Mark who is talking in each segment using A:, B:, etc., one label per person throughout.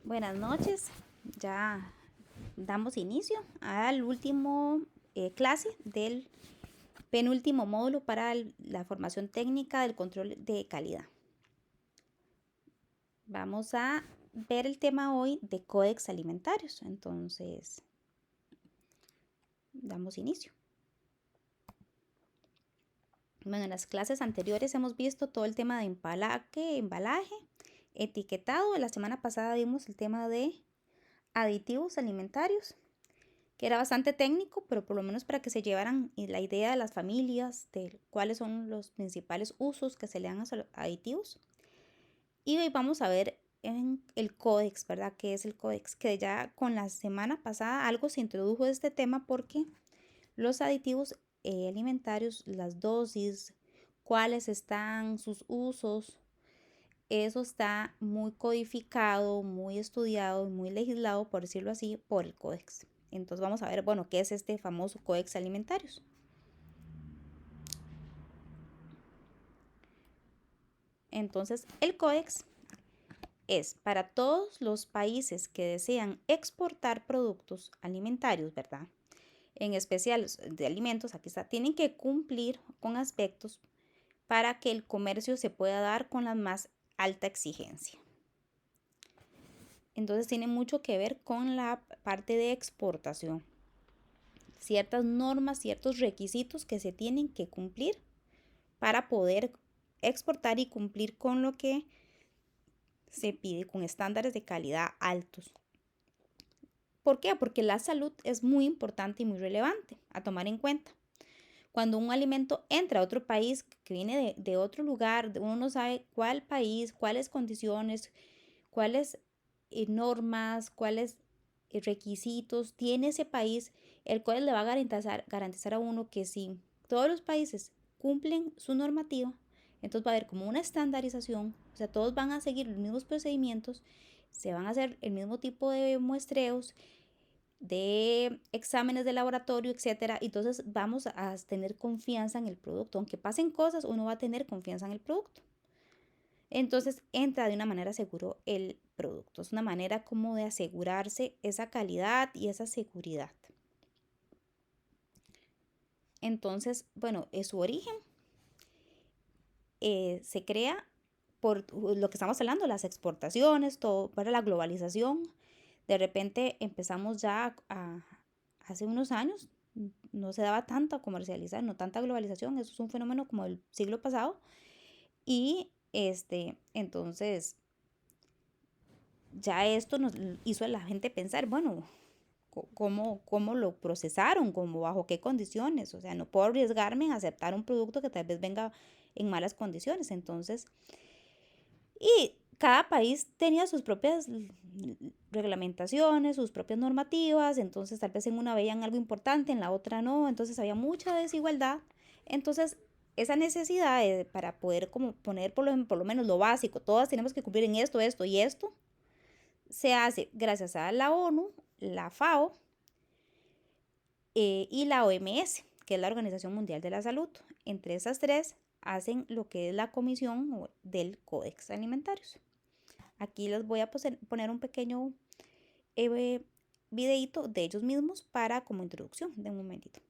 A: Buenas noches, ya damos inicio al último clase del penúltimo módulo para la formación técnica del control de calidad. Vamos a ver el tema hoy de códex alimentarios, entonces damos inicio. Bueno, en las clases anteriores hemos visto todo el tema de embalaje, etiquetado. La semana pasada vimos el tema de aditivos alimentarios, que era bastante técnico, pero por lo menos para que se llevaran la idea de las familias, de cuáles son los principales usos que se le dan a los aditivos. Y hoy vamos a ver en el códex, ¿verdad? ¿Qué es el códex? Que ya con la semana pasada algo se introdujo de este tema porque los aditivos alimentarios, las dosis, cuáles están, sus usos, eso está muy codificado, muy estudiado, muy legislado, por decirlo así, por el códex. Entonces vamos a ver, bueno, ¿qué es este famoso códex alimentarios? Entonces, el códex es para todos los países que desean exportar productos alimentarios, ¿verdad? En especial de alimentos, aquí está, tienen que cumplir con aspectos para que el comercio se pueda dar con la más alta exigencia. Entonces tiene mucho que ver con la parte de exportación. Ciertas normas, ciertos requisitos que se tienen que cumplir para poder exportar y cumplir con lo que se pide, con estándares de calidad altos. ¿Por qué? Porque la salud es muy importante y muy relevante a tomar en cuenta. Cuando un alimento entra a otro país, que viene de otro lugar, uno no sabe cuál país, cuáles condiciones, cuáles normas, cuáles requisitos tiene ese país, el cual le va a garantizar a uno que si todos los países cumplen su normativa, entonces va a haber como una estandarización, o sea, todos van a seguir los mismos procedimientos, se van a hacer el mismo tipo de muestreos, de exámenes de laboratorio, etcétera. Entonces vamos a tener confianza en el producto. Aunque pasen cosas, uno va a tener confianza en el producto. Entonces entra de una manera seguro el producto. Es una manera como de asegurarse esa calidad y esa seguridad. Entonces, bueno, es su origen se crea por lo que estamos hablando, las exportaciones, todo para la globalización. De repente empezamos ya hace unos años, no se daba tanta comercialización, no tanta globalización, eso es un fenómeno como del siglo pasado. Y entonces ya esto nos hizo a la gente pensar, bueno, cómo lo procesaron, cómo, bajo qué condiciones. O sea, no puedo arriesgarme en aceptar un producto que tal vez venga en malas condiciones. Entonces, y cada país tenía sus propias reglamentaciones, sus propias normativas, entonces tal vez en una veían algo importante, en la otra no, entonces había mucha desigualdad. Entonces, esa necesidad para poder como poner por lo menos lo básico, todas tenemos que cumplir en esto, esto y esto, se hace gracias a la ONU, la FAO y la OMS, que es la Organización Mundial de la Salud. Entre esas tres hacen lo que es la comisión del Códex Alimentarios. Aquí les voy a poner un pequeño videito de ellos mismos para como introducción de un momentito.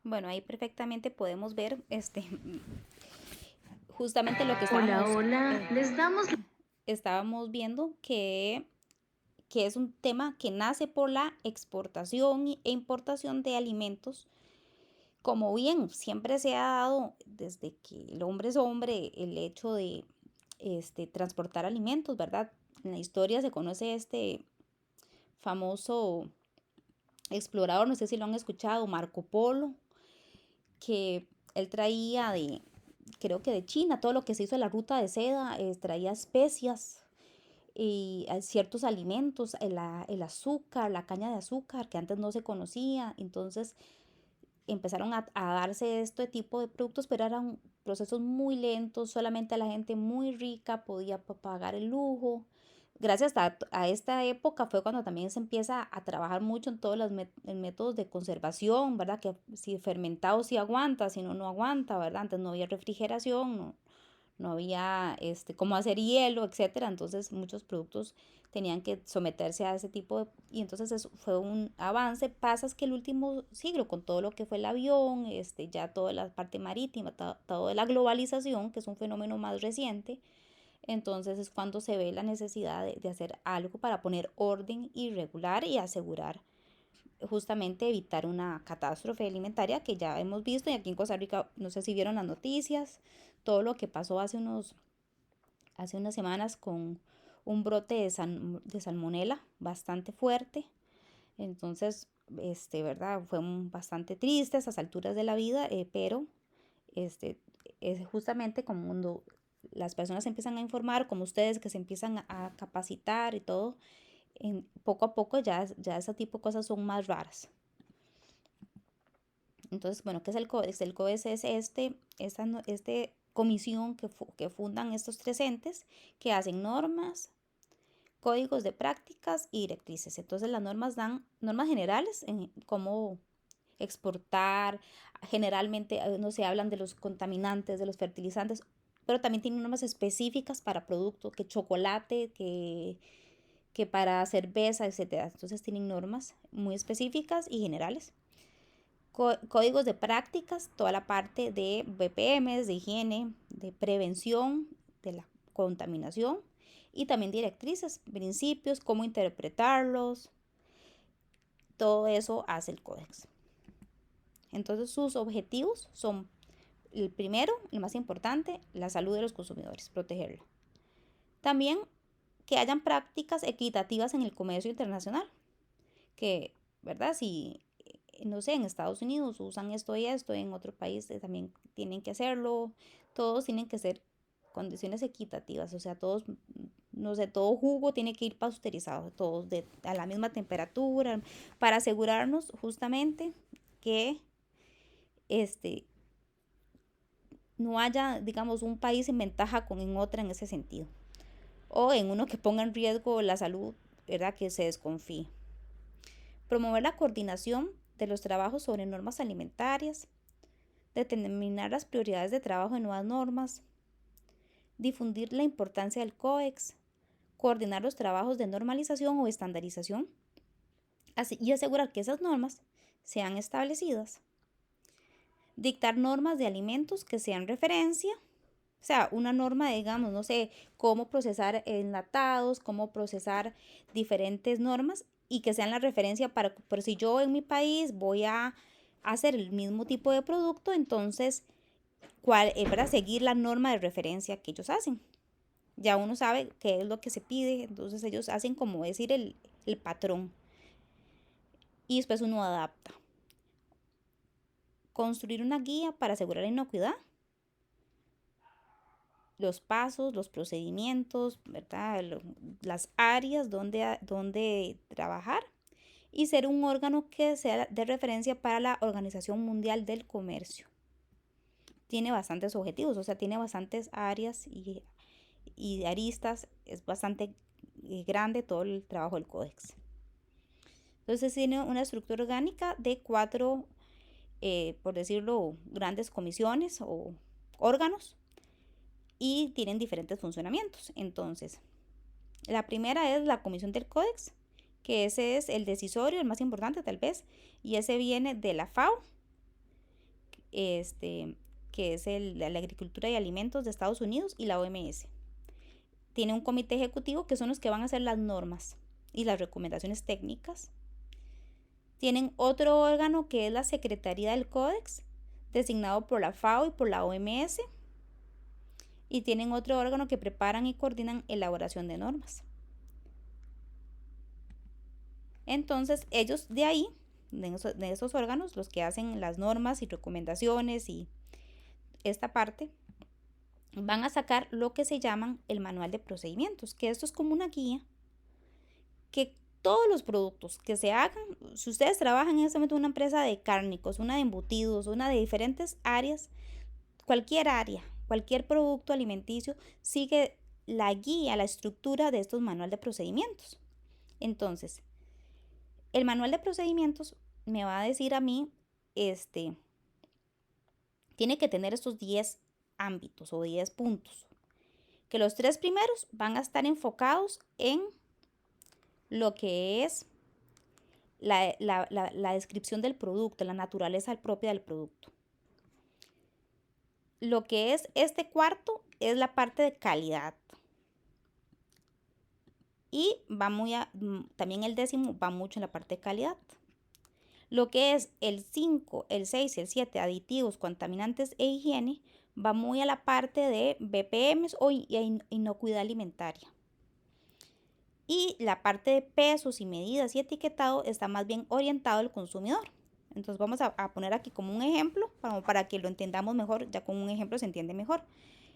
A: Bueno, ahí perfectamente podemos ver justamente lo que
B: Hola,
A: estábamos,
B: hola.
A: eh,
B: Les damos
A: estábamos viendo que es un tema que nace por la exportación e importación de alimentos. Como bien, siempre se ha dado desde que el hombre es hombre el hecho de transportar alimentos, ¿verdad? En la historia se conoce este famoso explorador, no sé si lo han escuchado, Marco Polo, que él traía creo que de China, todo lo que se hizo en la ruta de seda, traía especias y ciertos alimentos, el azúcar, la caña de azúcar, que antes no se conocía. Entonces empezaron a darse este tipo de productos, pero eran procesos muy lentos, solamente la gente muy rica podía pagar el lujo. Gracias a esta época fue cuando también se empieza a trabajar mucho en todos los métodos de conservación, ¿verdad? Que si fermentado sí aguanta, si no, no aguanta, ¿verdad? Antes no había refrigeración, no había cómo hacer hielo, etcétera. Entonces muchos productos tenían que someterse a ese tipo de... Y entonces eso fue un avance. Pasa es que el último siglo, con todo lo que fue el avión, ya toda la parte marítima, toda la globalización, que es un fenómeno más reciente, entonces es cuando se ve la necesidad de hacer algo para poner orden y regular y asegurar justamente evitar una catástrofe alimentaria que ya hemos visto y aquí en Costa Rica, no sé si vieron las noticias, todo lo que pasó hace unas semanas con un brote de salmonela bastante fuerte. Entonces, ¿verdad? Fue bastante triste a esas alturas de la vida, pero este, es justamente como cuando las personas se empiezan a informar, como ustedes que se empiezan a capacitar y todo, poco a poco ya ese tipo de cosas son más raras. Entonces, bueno, ¿qué es el CODEX? El CODEX es comisión que fundan estos tres entes que hacen normas, códigos de prácticas y directrices. Entonces, las normas dan normas generales en cómo exportar, generalmente no se hablan de los contaminantes, de los fertilizantes, pero también tienen normas específicas para productos, que chocolate, que para cerveza, etcétera. Entonces tienen normas muy específicas y generales. Códigos de prácticas, toda la parte de BPMs, de higiene, de prevención de la contaminación y también directrices, principios, cómo interpretarlos, todo eso hace el códex. Entonces sus objetivos son el primero, el más importante, la salud de los consumidores, protegerla. También que hayan prácticas equitativas en el comercio internacional, que, ¿verdad? Si, no sé, en Estados Unidos usan esto y esto, en otro país también tienen que hacerlo, todos tienen que ser condiciones equitativas, o sea, todos, no sé, todo jugo tiene que ir pasteurizado, todos a la misma temperatura, para asegurarnos justamente que este, no haya, digamos, un país en ventaja con en otra en ese sentido, o en uno que ponga en riesgo la salud, ¿verdad? Que se desconfíe. Promover la coordinación de los trabajos sobre normas alimentarias, determinar las prioridades de trabajo en nuevas normas, difundir la importancia del COEX, coordinar los trabajos de normalización o estandarización y asegurar que esas normas sean establecidas, dictar normas de alimentos que sean referencia, o sea, una norma, digamos, no sé, cómo procesar enlatados, cómo procesar diferentes normas y que sean la referencia para, por si yo en mi país voy a hacer el mismo tipo de producto, entonces, para seguir la norma de referencia que ellos hacen. Ya uno sabe qué es lo que se pide, entonces ellos hacen como decir el patrón y después uno adapta. Construir una guía para asegurar la inocuidad, los pasos, los procedimientos, ¿verdad? Las áreas donde trabajar y ser un órgano que sea de referencia para la Organización Mundial del Comercio. Tiene bastantes objetivos, o sea, tiene bastantes áreas y aristas, es bastante grande todo el trabajo del códex. Entonces tiene una estructura orgánica de cuatro, por decirlo, grandes comisiones o órganos y tienen diferentes funcionamientos. Entonces, la primera es la comisión del códex, que ese es el decisorio, el más importante tal vez, y ese viene de la FAO que es la Agricultura y Alimentos de Estados Unidos, y la OMS. Tiene un comité ejecutivo que son los que van a hacer las normas y las recomendaciones técnicas. Tienen otro órgano que es la Secretaría del Códex, designado por la FAO y por la OMS. Y tienen otro órgano que preparan y coordinan elaboración de normas. Entonces, ellos de ahí, de esos órganos, los que hacen las normas y recomendaciones y esta parte, van a sacar lo que se llaman el manual de procedimientos, que esto es como una guía que todos los productos que se hagan, si ustedes trabajan en este momento en una empresa de cárnicos, una de embutidos, una de diferentes áreas, cualquier área, cualquier producto alimenticio sigue la guía, la estructura de estos manuales de procedimientos. Entonces, el manual de procedimientos me va a decir a mí, tiene que tener estos 10 ámbitos o 10 puntos, que los 3 primeros van a estar enfocados en lo que es la descripción del producto, la naturaleza propia del producto. Lo que es este cuarto es la parte de calidad. Y también el 10º va mucho en la parte de calidad. Lo que es el 5, el 6 y el 7, aditivos, contaminantes e higiene, va muy a la parte de BPMs o inocuidad alimentaria. Y la parte de pesos y medidas y etiquetado está más bien orientado al consumidor. Entonces vamos a poner aquí como un ejemplo, para que lo entendamos mejor, ya con un ejemplo se entiende mejor.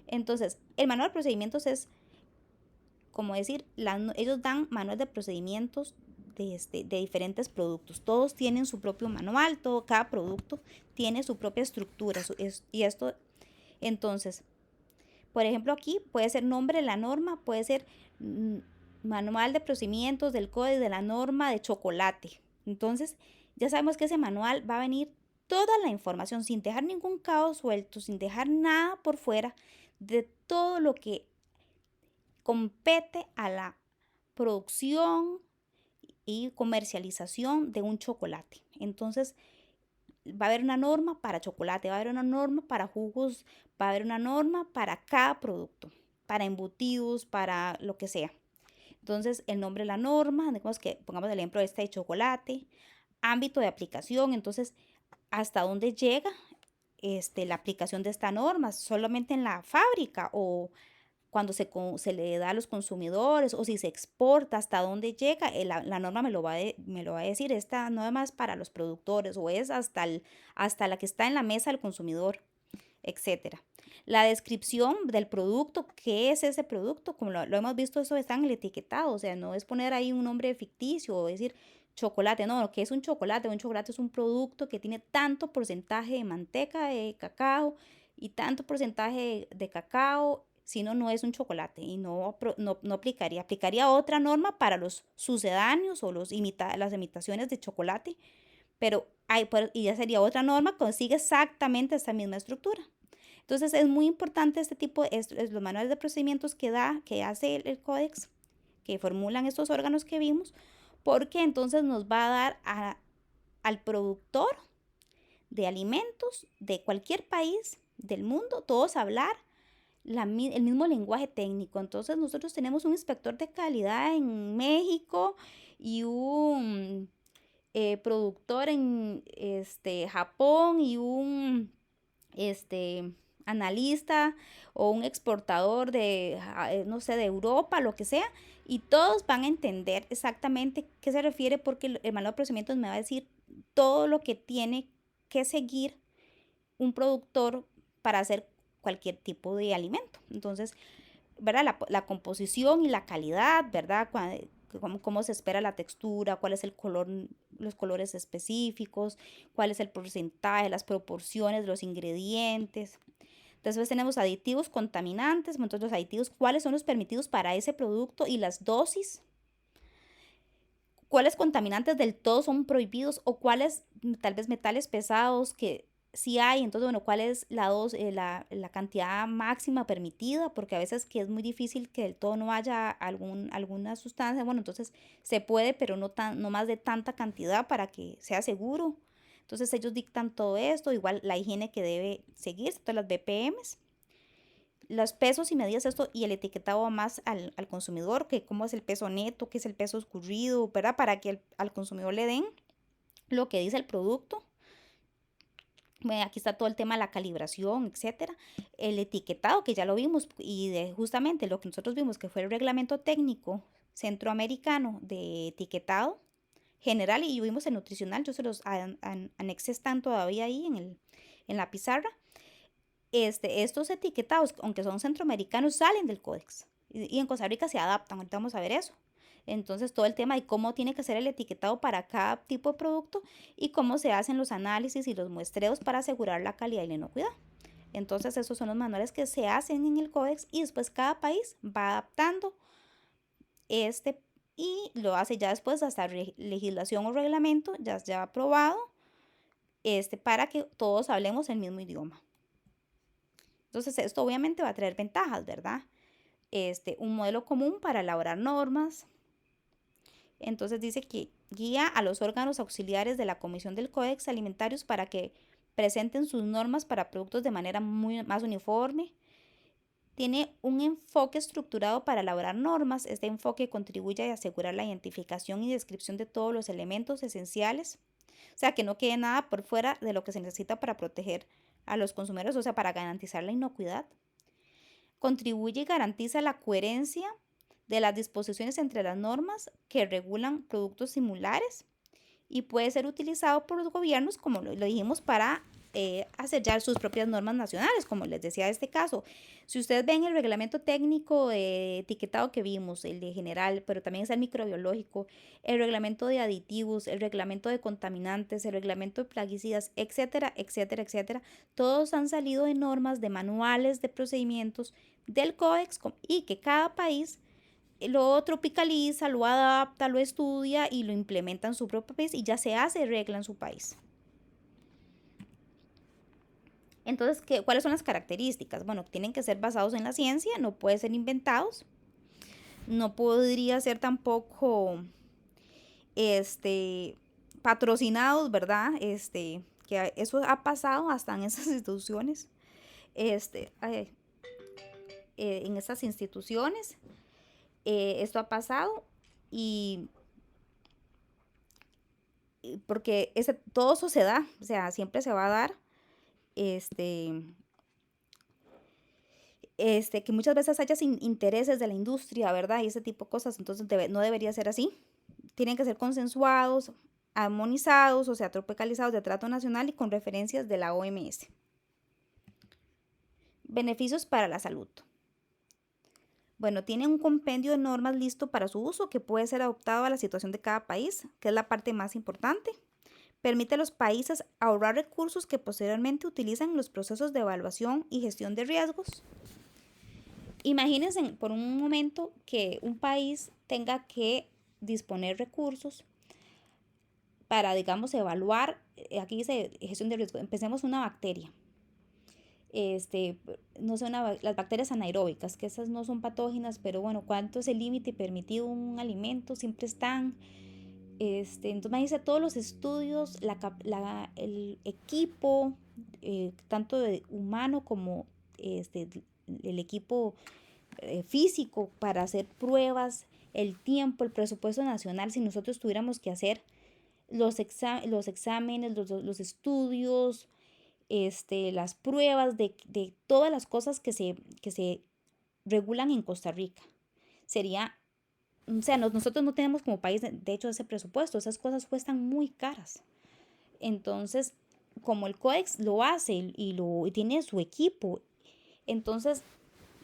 A: Entonces, el manual de procedimientos es, como decir, ellos dan manual de procedimientos de diferentes productos. Todos tienen su propio manual, cada producto tiene su propia estructura. Y esto, entonces, por ejemplo, aquí puede ser nombre de la norma, puede ser manual de procedimientos del código de la norma de chocolate. Entonces, ya sabemos que ese manual va a venir toda la información sin dejar ningún cabo suelto, sin dejar nada por fuera de todo lo que compete a la producción y comercialización de un chocolate. Entonces, va a haber una norma para chocolate, va a haber una norma para jugos, va a haber una norma para cada producto, para embutidos, para lo que sea. Entonces, el nombre de la norma, pongamos el ejemplo de este de chocolate, ámbito de aplicación, entonces, hasta dónde llega la aplicación de esta norma, solamente en la fábrica o cuando se le da a los consumidores o si se exporta, hasta dónde llega, la norma me lo va a decir, esta norma es para los productores o es hasta la que está en la mesa del consumidor, etcétera. La descripción del producto, ¿qué es ese producto? Como lo hemos visto, eso está en el etiquetado, o sea, no es poner ahí un nombre ficticio o decir chocolate, no, ¿qué es un chocolate? Un chocolate es un producto que tiene tanto porcentaje de manteca de cacao y tanto porcentaje de cacao, si no, no es un chocolate y no aplicaría otra norma para los sucedáneos o las imitaciones de chocolate, pero y ya sería otra norma, consigue exactamente esta misma estructura. Entonces es muy importante este tipo de los manuales de procedimientos que hace el códex, que formulan estos órganos que vimos, porque entonces nos va a dar al productor de alimentos de cualquier país del mundo, todos hablar el mismo lenguaje técnico. Entonces nosotros tenemos un inspector de calidad en México y un productor en Japón y un analista o un exportador no sé, de Europa, lo que sea, y todos van a entender exactamente qué se refiere, porque el manual de procedimientos me va a decir todo lo que tiene que seguir un productor para hacer cualquier tipo de alimento. Entonces, ¿verdad? La composición y la calidad, ¿verdad? Cómo se espera la textura, cuál es el color, los colores específicos, cuál es el porcentaje, las proporciones de los ingredientes. Después tenemos aditivos contaminantes, entonces los aditivos, cuáles son los permitidos para ese producto y las dosis, cuáles contaminantes del todo son prohibidos o cuáles tal vez metales pesados que sí hay. Entonces, bueno, cuál es la cantidad máxima permitida, porque a veces que es muy difícil que del todo no haya alguna sustancia. Bueno, entonces se puede, pero no más de tanta cantidad para que sea seguro. Entonces ellos dictan todo esto, igual la higiene que debe seguirse, todas las BPMs, los pesos y medidas, esto y el etiquetado va más al consumidor, que cómo es el peso neto, qué es el peso escurrido, ¿verdad? Para que al consumidor le den lo que dice el producto. Bueno, aquí está todo el tema de la calibración, etcétera. El etiquetado, que ya lo vimos, y de justamente lo que nosotros vimos, que fue el reglamento técnico centroamericano de etiquetado general, y vimos el nutricional, yo se los anexé, están todavía ahí en la pizarra. Estos etiquetados, aunque son centroamericanos, salen del códex y en Costa Rica se adaptan. Ahorita vamos a ver eso. Entonces, todo el tema de cómo tiene que ser el etiquetado para cada tipo de producto y cómo se hacen los análisis y los muestreos para asegurar la calidad y la inocuidad. Entonces, esos son los manuales que se hacen en el códex y después cada país va adaptando este y lo hace ya después hasta legislación o reglamento ya aprobado para que todos hablemos el mismo idioma. Entonces, esto obviamente va a traer ventajas, ¿verdad? Un modelo común para elaborar normas. Entonces dice que guía a los órganos auxiliares de la Comisión del Códex Alimentarios para que presenten sus normas para productos de manera más uniforme. Tiene un enfoque estructurado para elaborar normas. Este enfoque contribuye a asegurar la identificación y descripción de todos los elementos esenciales. O sea, que no quede nada por fuera de lo que se necesita para proteger a los consumidores, o sea, para garantizar la inocuidad. Contribuye y garantiza la coherencia de las disposiciones entre las normas que regulan productos similares y puede ser utilizado por los gobiernos, como lo dijimos, para hacer ya sus propias normas nacionales, como les decía en este caso. Si ustedes ven el reglamento técnico de etiquetado que vimos, el de general, pero también es el microbiológico, el reglamento de aditivos, el reglamento de contaminantes, el reglamento de plaguicidas, etcétera, etcétera, etcétera, todos han salido de normas, de manuales, de procedimientos del códex y que cada país lo tropicaliza, lo adapta, lo estudia y lo implementa en su propio país y ya se hace regla en su país. Entonces, ¿cuáles son las características? Bueno, tienen que ser basados en la ciencia, no pueden ser inventados, no podría ser tampoco patrocinados, ¿verdad? Que eso ha pasado hasta en esas instituciones, en estas instituciones, esto ha pasado y porque todo eso se da, o sea, siempre se va a dar, que muchas veces haya intereses de la industria, ¿verdad? Y ese tipo de cosas, entonces no debería ser así. Tienen que ser consensuados, armonizados, o sea, tropicalizados de trato nacional y con referencias de la OMS. Beneficios para la salud. Bueno, tiene un compendio de normas listo para su uso que puede ser adaptado a la situación de cada país, que es la parte más importante. Permite a los países ahorrar recursos que posteriormente utilizan en los procesos de evaluación y gestión de riesgos. Imagínense por un momento que un país tenga que disponer recursos para, digamos, evaluar, aquí dice gestión de riesgo, empecemos una bacteria. No sé, las bacterias anaeróbicas, que esas no son patógenas, pero bueno, ¿cuánto es el límite permitido un alimento? Siempre están. Entonces me dice todos los estudios, el equipo, tanto de humano como el equipo físico para hacer pruebas, el tiempo, el presupuesto nacional, si nosotros tuviéramos que hacer los exámenes, los estudios, las pruebas de todas las cosas que se regulan en Costa Rica. Sería, o sea, nosotros no tenemos como país, de hecho, ese presupuesto, esas cosas cuestan muy caras. Entonces, como el COEX lo hace y tiene su equipo, entonces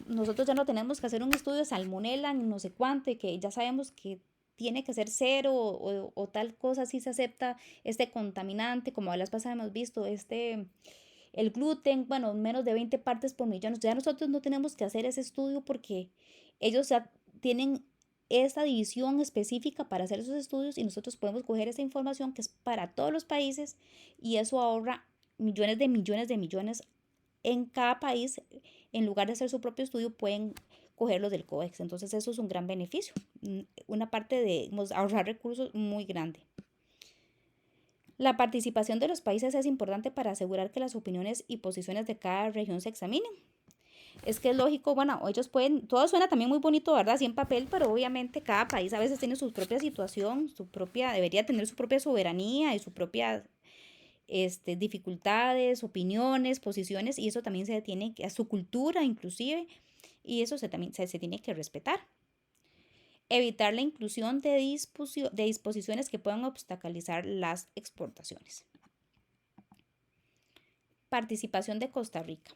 A: nosotros ya no tenemos que hacer un estudio de salmonela, no sé cuánto, y que ya sabemos que tiene que ser cero o tal cosa, si se acepta este contaminante, como a las pasadas hemos visto, el gluten, bueno, menos de 20 partes por millón. Ya nosotros no tenemos que hacer ese estudio porque ellos ya tienen esta división específica para hacer esos estudios y nosotros podemos coger esa información que es para todos los países y eso ahorra millones de millones de millones en cada país. En lugar de hacer su propio estudio, pueden cogerlos del COEX. Entonces eso es un gran beneficio, una parte de ahorrar recursos muy grande. La participación de los países es importante para asegurar que las opiniones y posiciones de cada región se examinen. Es que es lógico, bueno, ellos pueden, todo suena también muy bonito, ¿verdad? Así en papel, pero obviamente cada país a veces tiene su propia situación, debería tener su propia soberanía y su propia dificultades, opiniones, posiciones, y eso también se tiene a su cultura inclusive, y eso también se tiene que respetar. Evitar la inclusión de disposiciones que puedan obstaculizar las exportaciones. Participación de Costa Rica.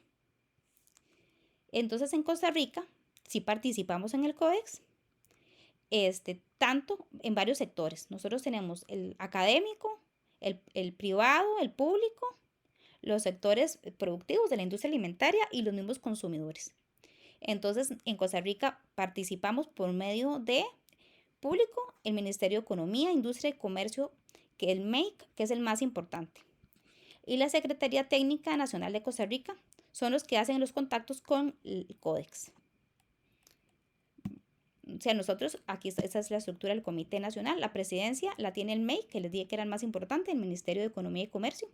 A: Entonces en Costa Rica, si participamos en el Codex, tanto en varios sectores. Nosotros tenemos el académico, el privado, el público, los sectores productivos de la industria alimentaria y los mismos consumidores. Entonces, en Costa Rica participamos por medio de público, el Ministerio de Economía, Industria y Comercio, que es el MEIC, que es el más importante, y la Secretaría Técnica Nacional de Costa Rica, son los que hacen los contactos con el Codex. O sea, nosotros, esta es la estructura del Comité Nacional, la presidencia la tiene el MEIC, que les dije que era el más importante, el Ministerio de Economía y Comercio,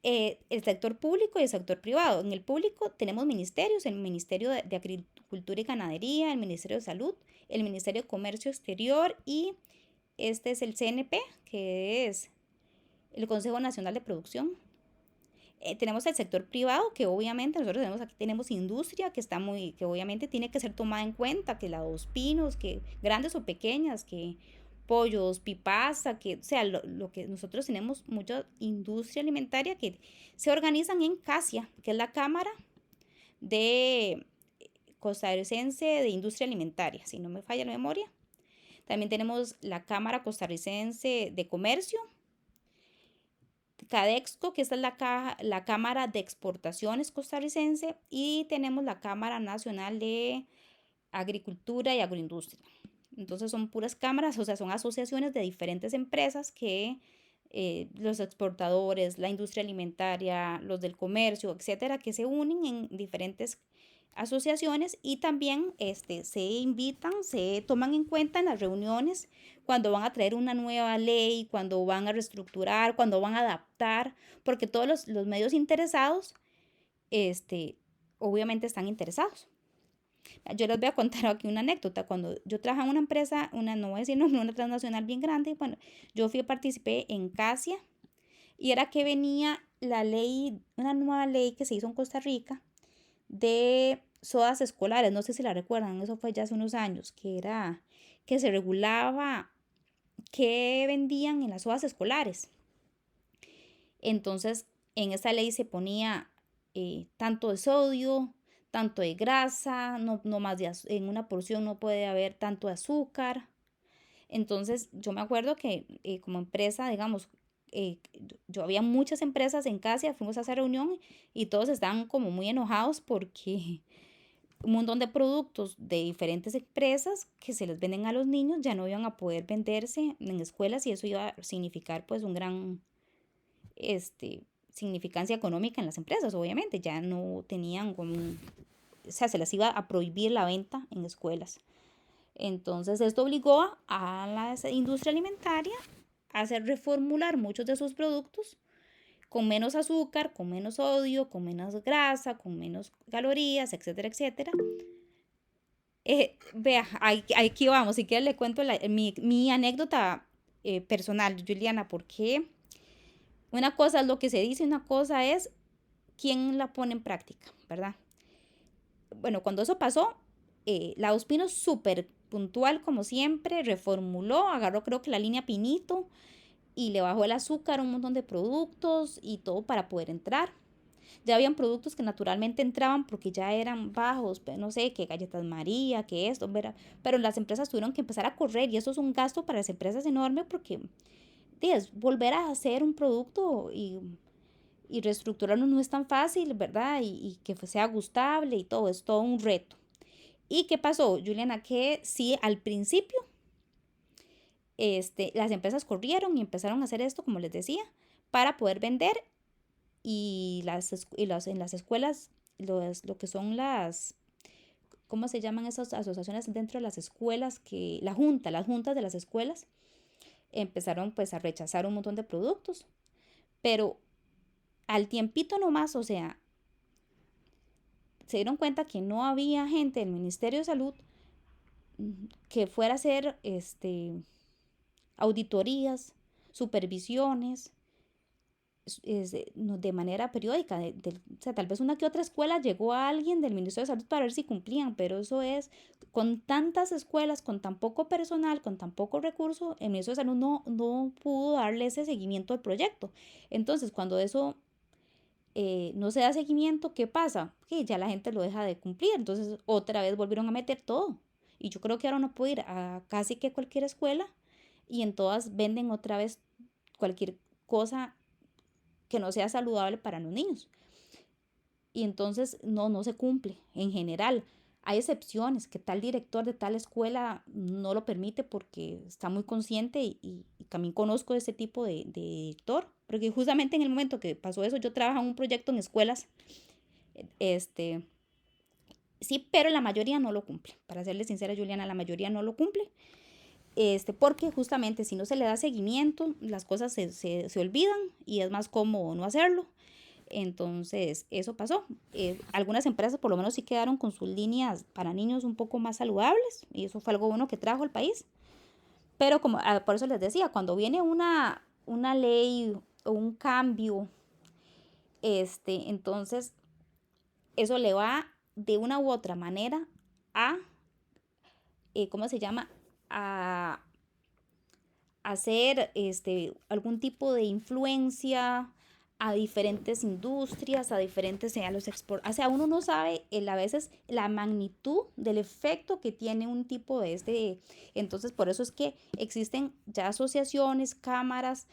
A: el sector público y el sector privado. En el público tenemos ministerios, el Ministerio de Agricultura y Ganadería, el Ministerio de Salud, el Ministerio de Comercio Exterior y este es el CNP, que es el Consejo Nacional de Producción. Tenemos el sector privado, que obviamente nosotros tenemos industria que obviamente tiene que ser tomada en cuenta, que la Dos Pinos, que grandes o pequeñas, que pollos, pipaza, que o sea, lo que nosotros tenemos mucha industria alimentaria que se organizan en CASIA, que es la Cámara de Costarricense de Industria Alimentaria, si no me falla la memoria. También tenemos la Cámara Costarricense de Comercio, Cadexco, que esta es la Cámara de Exportaciones costarricense, y tenemos la Cámara Nacional de Agricultura y Agroindustria. Entonces son puras cámaras, o sea, son asociaciones de diferentes empresas que los exportadores, la industria alimentaria, los del comercio, etcétera, que se unen en diferentes asociaciones y también se invitan, se toman en cuenta en las reuniones cuando van a traer una nueva ley, cuando van a reestructurar, cuando van a adaptar, porque todos los medios interesados, obviamente están interesados. Yo les voy a contar aquí una anécdota. Cuando yo trabajaba en una empresa, no voy a decir, una transnacional bien grande, bueno, yo participé en CASIA y era que venía la ley, una nueva ley que se hizo en Costa Rica de sodas escolares, no sé si la recuerdan, eso fue ya hace unos años, que era que se regulaba qué vendían en las sodas escolares. Entonces, en esa ley se ponía tanto de sodio, tanto de grasa, no más en una porción no puede haber tanto de azúcar. Entonces, yo me acuerdo que como empresa, digamos, yo había muchas empresas en CASIA, fuimos a esa reunión y todos estaban como muy enojados porque un montón de productos de diferentes empresas que se les venden a los niños ya no iban a poder venderse en escuelas y eso iba a significar pues un gran significancia económica en las empresas, obviamente, ya no tenían como, o sea, se les iba a prohibir la venta en escuelas. Entonces esto obligó a la industria alimentaria a hacer reformular muchos de sus productos con menos azúcar, con menos sodio, con menos grasa, con menos calorías, etcétera, etcétera. Vea, aquí vamos, si quieres le cuento mi anécdota personal, Juliana, porque una cosa es lo que se dice, una cosa es quién la pone en práctica, ¿verdad? Bueno, cuando eso pasó, la Dos Pinos súper puntual como siempre, reformuló, agarró creo que la línea Pinito y le bajó el azúcar a un montón de productos y todo para poder entrar. Ya habían productos que naturalmente entraban porque ya eran bajos, no sé, que galletas María, que esto, ¿verdad? Pero las empresas tuvieron que empezar a correr y eso es un gasto para las empresas enorme porque es volver a hacer un producto y reestructurarlo no es tan fácil, ¿verdad? Y que sea gustable y todo, es todo un reto. ¿Y qué pasó, Juliana? Que sí, al principio las empresas corrieron y empezaron a hacer esto, como les decía, para poder vender y en las escuelas, lo que son ¿cómo se llaman esas asociaciones dentro de las escuelas? Las juntas de las escuelas, empezaron pues a rechazar un montón de productos, pero al tiempito nomás, o sea, se dieron cuenta que no había gente del Ministerio de Salud que fuera a hacer auditorías, supervisiones, no, de manera periódica. O sea, tal vez una que otra escuela llegó a alguien del Ministerio de Salud para ver si cumplían, pero eso es, con tantas escuelas, con tan poco personal, con tan poco recurso, el Ministerio de Salud no pudo darle ese seguimiento al proyecto. Entonces, cuando eso no se da seguimiento, ¿qué pasa? Que ya la gente lo deja de cumplir, entonces otra vez volvieron a meter todo. Y yo creo que ahora uno puede ir a casi que cualquier escuela y en todas venden otra vez cualquier cosa que no sea saludable para los niños. Y entonces no se cumple en general. Hay excepciones, que tal director de tal escuela no lo permite porque está muy consciente y también conozco ese tipo de director, porque justamente en el momento que pasó eso yo trabajaba en un proyecto en escuelas, este, sí, pero la mayoría no lo cumple. Para serle sincera, Juliana, la mayoría no lo cumple, porque justamente si no se le da seguimiento, las cosas se olvidan y es más cómodo no hacerlo. Entonces, eso pasó. Algunas empresas por lo menos sí quedaron con sus líneas para niños un poco más saludables y eso fue algo bueno que trajo al país. Pero como por eso les decía, cuando viene una ley o un cambio, entonces eso le va de una u otra manera a, ¿cómo se llama? A hacer algún tipo de influencia a diferentes industrias, a diferentes, a los export, o sea, uno no sabe a veces la magnitud del efecto que tiene un tipo de entonces por eso es que existen ya asociaciones, cámaras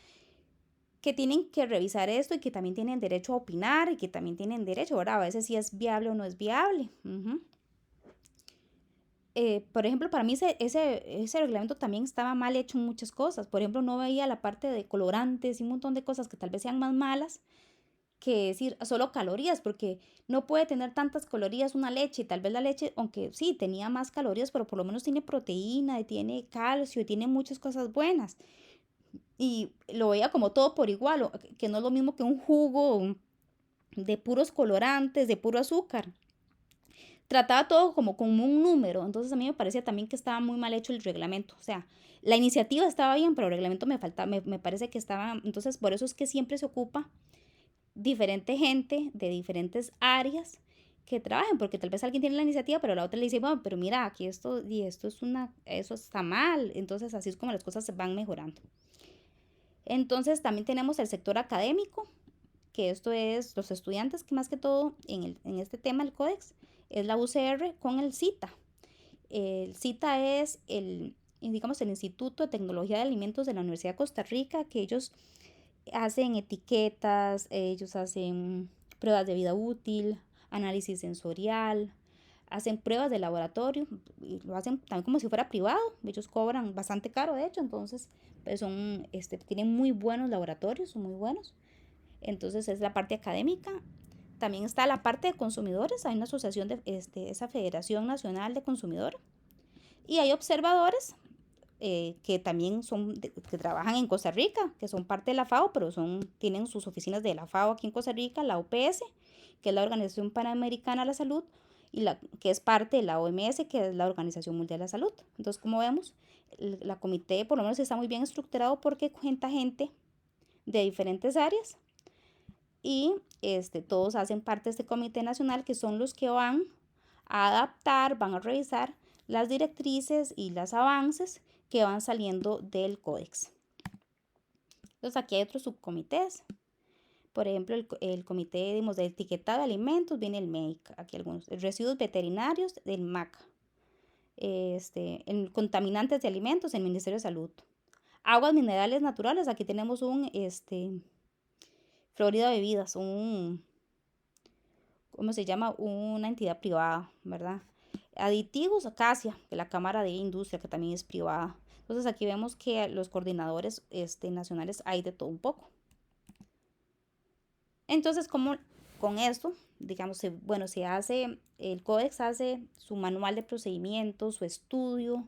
A: que tienen que revisar esto y que también tienen derecho a opinar y que también tienen derecho, ¿verdad? A veces si es viable o no es viable. Por ejemplo, para mí ese reglamento también estaba mal hecho en muchas cosas. Por ejemplo, no veía la parte de colorantes y un montón de cosas que tal vez sean más malas que decir solo calorías, porque no puede tener tantas calorías una leche. Y tal vez la leche, aunque sí, tenía más calorías, pero por lo menos tiene proteína, y tiene calcio, y tiene muchas cosas buenas. Y lo veía como todo por igual, que no es lo mismo que un jugo de puros colorantes, de puro azúcar. Trataba todo como un número, entonces a mí me parecía también que estaba muy mal hecho el reglamento, o sea, la iniciativa estaba bien, pero el reglamento me faltaba, me parece que estaba, entonces por eso es que siempre se ocupa diferente gente de diferentes áreas que trabajen, porque tal vez alguien tiene la iniciativa, pero la otra le dice, bueno, pero mira, aquí esto y esto eso está mal, entonces así es como las cosas se van mejorando. Entonces también tenemos el sector académico, que esto es los estudiantes que más que todo en este tema, el códex, es la UCR con el CITA. El CITA es digamos, el Instituto de Tecnología de Alimentos de la Universidad de Costa Rica, que ellos hacen etiquetas, ellos hacen pruebas de vida útil, análisis sensorial, hacen pruebas de laboratorio y lo hacen también como si fuera privado. Ellos cobran bastante caro, de hecho, entonces pues tienen muy buenos laboratorios, son muy buenos. Entonces es la parte académica. También está la parte de consumidores. Hay una asociación de esa Federación Nacional de Consumidores. Y hay observadores que también que trabajan en Costa Rica, que son parte de la FAO, pero tienen sus oficinas de la FAO aquí en Costa Rica, la OPS, que es la Organización Panamericana de la Salud, y que es parte de la OMS, que es la Organización Mundial de la Salud. Entonces, como vemos, la comité por lo menos está muy bien estructurado porque cuenta gente de diferentes áreas y todos hacen parte de este comité nacional que son los que van a adaptar, van a revisar las directrices y los avances que van saliendo del códex. Entonces aquí hay otros subcomités. Por ejemplo, el comité digamos, de etiquetado de alimentos viene el MEIC, aquí algunos, residuos veterinarios del MAC, contaminantes de alimentos, el Ministerio de Salud. Aguas minerales naturales, aquí tenemos Florida Bebidas, ¿cómo se llama? Una entidad privada, ¿verdad? Aditivos, Acacia, de la Cámara de Industria, que también es privada. Entonces aquí vemos que los coordinadores nacionales hay de todo un poco. Entonces, como con esto, digamos, el códex hace su manual de procedimientos, su estudio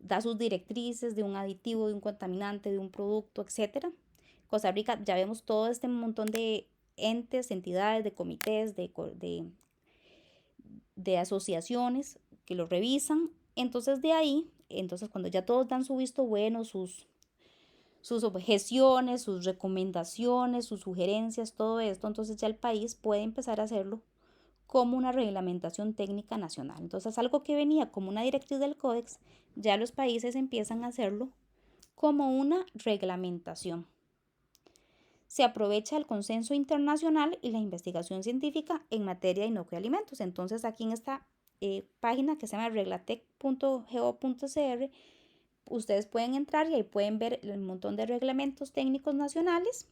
A: da sus directrices de un aditivo, de un contaminante, de un producto, etc. Costa Rica ya vemos todo este montón de entes, entidades, de comités, de asociaciones que lo revisan. Entonces de ahí, entonces cuando ya todos dan su visto bueno, sus objeciones, sus recomendaciones, sus sugerencias, todo esto, entonces ya el país puede empezar a hacerlo como una reglamentación técnica nacional. Entonces algo que venía como una directriz del códex, ya los países empiezan a hacerlo como una reglamentación. Se aprovecha el consenso internacional y la investigación científica en materia de inocuos de alimentos. Entonces aquí en esta página que se llama reglatec.go.cr, ustedes pueden entrar y ahí pueden ver el montón de reglamentos técnicos nacionales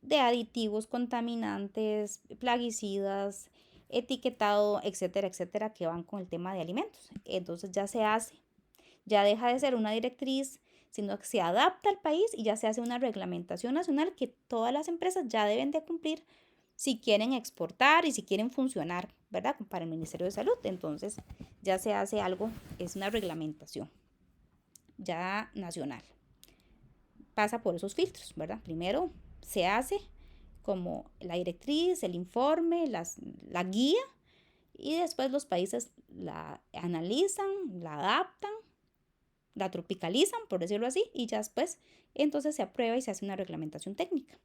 A: de aditivos, contaminantes, plaguicidas, etiquetado, etcétera, etcétera, que van con el tema de alimentos. Entonces ya se hace, ya deja de ser una directriz, sino que se adapta al país y ya se hace una reglamentación nacional que todas las empresas ya deben de cumplir si quieren exportar y si quieren funcionar, ¿verdad? Para el Ministerio de Salud. Entonces ya se hace algo, es una reglamentación ya nacional. Pasa por esos filtros, ¿verdad? Primero se hace como la directriz, el informe, la guía, y después los países la analizan, la adaptan, la tropicalizan, por decirlo así, y ya después entonces se aprueba y se hace una reglamentación técnica.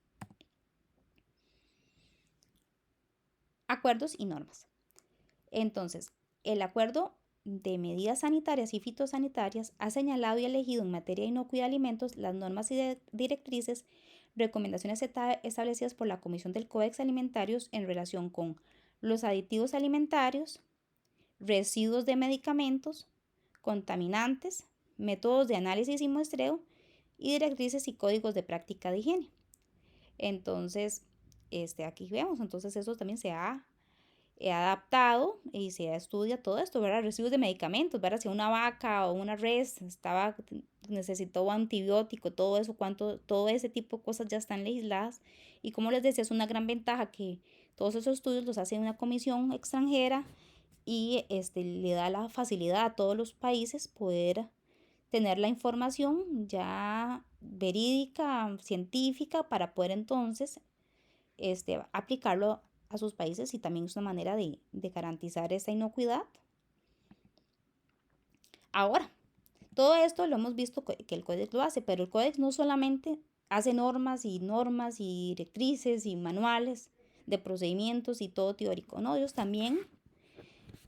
A: Acuerdos y normas. Entonces, el acuerdo de medidas sanitarias y fitosanitarias ha señalado y elegido en materia de inocuidad de alimentos las normas y directrices, recomendaciones establecidas por la Comisión del Códex Alimentarios en relación con los aditivos alimentarios, residuos de medicamentos, contaminantes, métodos de análisis y muestreo y directrices y códigos de práctica de higiene. Entonces, aquí vemos, entonces eso también se ha adaptado y se estudia todo esto, ¿verdad? Residuos de medicamentos, ¿verdad? Si una vaca o una res necesitó antibiótico, todo eso, todo ese tipo de cosas ya están legisladas. Y como les decía, es una gran ventaja que todos esos estudios los hace una comisión extranjera y le da la facilidad a todos los países poder tener la información ya verídica, científica, para poder entonces aplicarlo a sus países, y también es una manera de garantizar esa inocuidad. Ahora, todo esto lo hemos visto que el códex lo hace, pero el códex no solamente hace normas y directrices y manuales de procedimientos y todo teórico, no, ellos también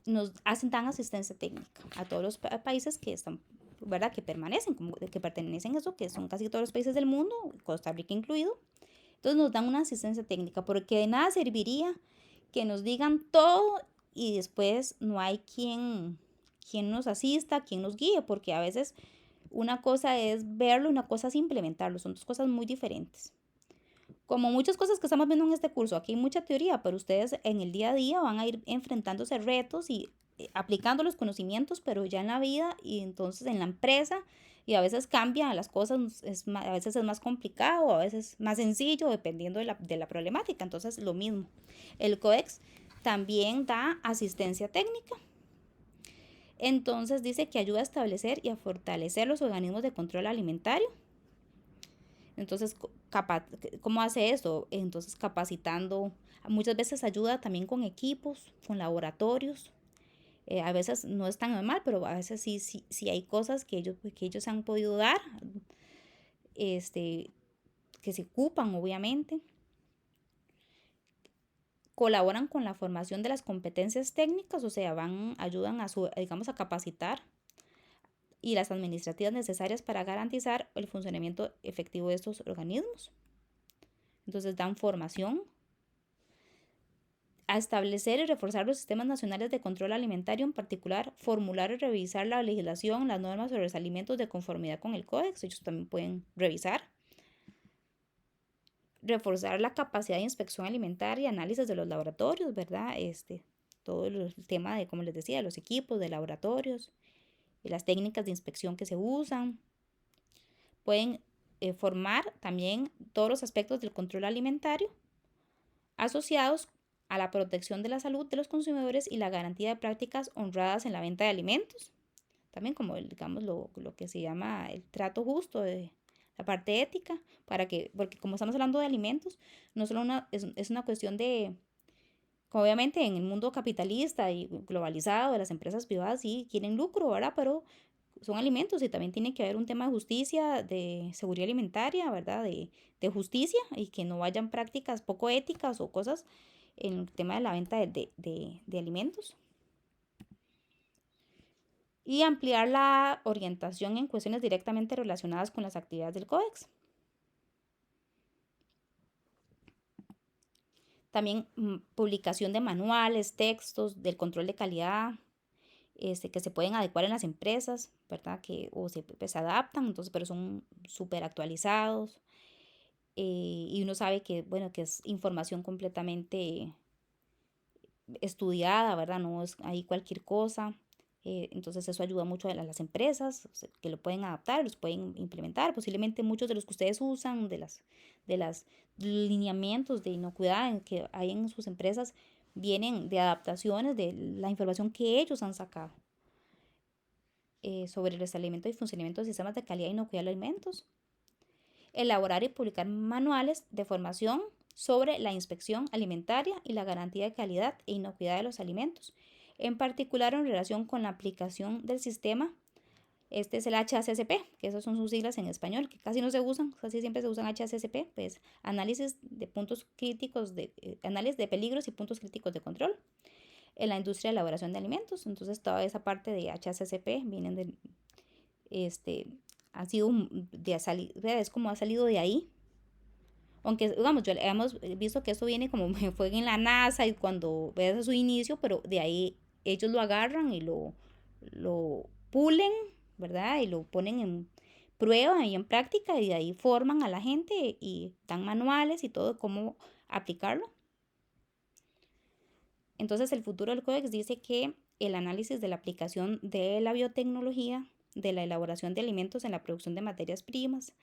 A: nos dan asistencia técnica a todos los países que están, ¿verdad? Que pertenecen a eso, que son casi todos los países del mundo, Costa Rica incluido. Entonces nos dan una asistencia técnica, porque de nada serviría que nos digan todo y después no hay quien nos asista, quien nos guíe, porque a veces una cosa es verlo y una cosa es implementarlo, son dos cosas muy diferentes. Como muchas cosas que estamos viendo en este curso, aquí hay mucha teoría, pero ustedes en el día a día van a ir enfrentándose a retos y aplicando los conocimientos, pero ya en la vida y entonces en la empresa, y a veces cambian las cosas, a veces es más complicado, a veces más sencillo, dependiendo de la problemática. Entonces, lo mismo. El COEX también da asistencia técnica. Entonces, dice que ayuda a establecer y a fortalecer los organismos de control alimentario. Entonces, ¿cómo hace esto? Entonces, capacitando. Muchas veces ayuda también con equipos, con laboratorios. A veces no es tan normal, pero a veces sí hay cosas que ellos han podido dar, que se ocupan, obviamente. Colaboran con la formación de las competencias técnicas, o sea, ayudan a capacitar, y las administrativas necesarias para garantizar el funcionamiento efectivo de estos organismos. Entonces dan formación a establecer y reforzar los sistemas nacionales de control alimentario, en particular formular y revisar la legislación, las normas sobre los alimentos de conformidad con el códex. Ellos también pueden revisar. Reforzar la capacidad de inspección alimentaria y análisis de los laboratorios, ¿verdad? Todo el tema de, como les decía, los equipos de laboratorios y las técnicas de inspección que se usan. Pueden formar también todos los aspectos del control alimentario asociados a la protección de la salud de los consumidores y la garantía de prácticas honradas en la venta de alimentos. también como digamos lo que se llama el trato justo, de la parte ética, porque como estamos hablando de alimentos, no solo es una cuestión de, obviamente en el mundo capitalista y globalizado de las empresas privadas sí quieren lucro, ¿verdad? Pero son alimentos y también tiene que haber un tema de justicia, de seguridad alimentaria, ¿verdad? De justicia y que no vayan prácticas poco éticas o cosas en el tema de la venta de alimentos. Y ampliar la orientación en cuestiones directamente relacionadas con las actividades del códex. También publicación de manuales, textos del control de calidad, que se pueden adecuar en las empresas, ¿verdad? O se adaptan, entonces, pero son súper actualizados. Y uno sabe que, bueno, que es información completamente estudiada, ¿verdad? No es ahí cualquier cosa. Entonces eso ayuda mucho a las empresas, o sea, que lo pueden adaptar, los pueden implementar. Posiblemente muchos de los que ustedes usan, de las lineamientos de inocuidad que hay en sus empresas, vienen de adaptaciones de la información que ellos han sacado sobre el restablecimiento y funcionamiento de sistemas de calidad e inocuidad de alimentos. Elaborar y publicar manuales de formación sobre la inspección alimentaria y la garantía de calidad e inocuidad de los alimentos, en particular en relación con la aplicación del sistema. Este es el HACCP, que esas son sus siglas en español, que casi no se usan, casi siempre se usan HACCP, pues análisis de puntos críticos, análisis de peligros y puntos críticos de control en la industria de elaboración de alimentos. Entonces toda esa parte de HACCP vienen de, ha sido es como ha salido de ahí. Aunque, digamos, yo hemos visto que esto viene como fue en la NASA y cuando ves a su inicio, pero de ahí ellos lo agarran y lo pulen, ¿verdad? Y lo ponen en prueba y en práctica y de ahí forman a la gente y dan manuales y todo cómo aplicarlo. Entonces el futuro del códex dice que el análisis de la aplicación de la biotecnología, de la elaboración de alimentos en la producción de materias primas.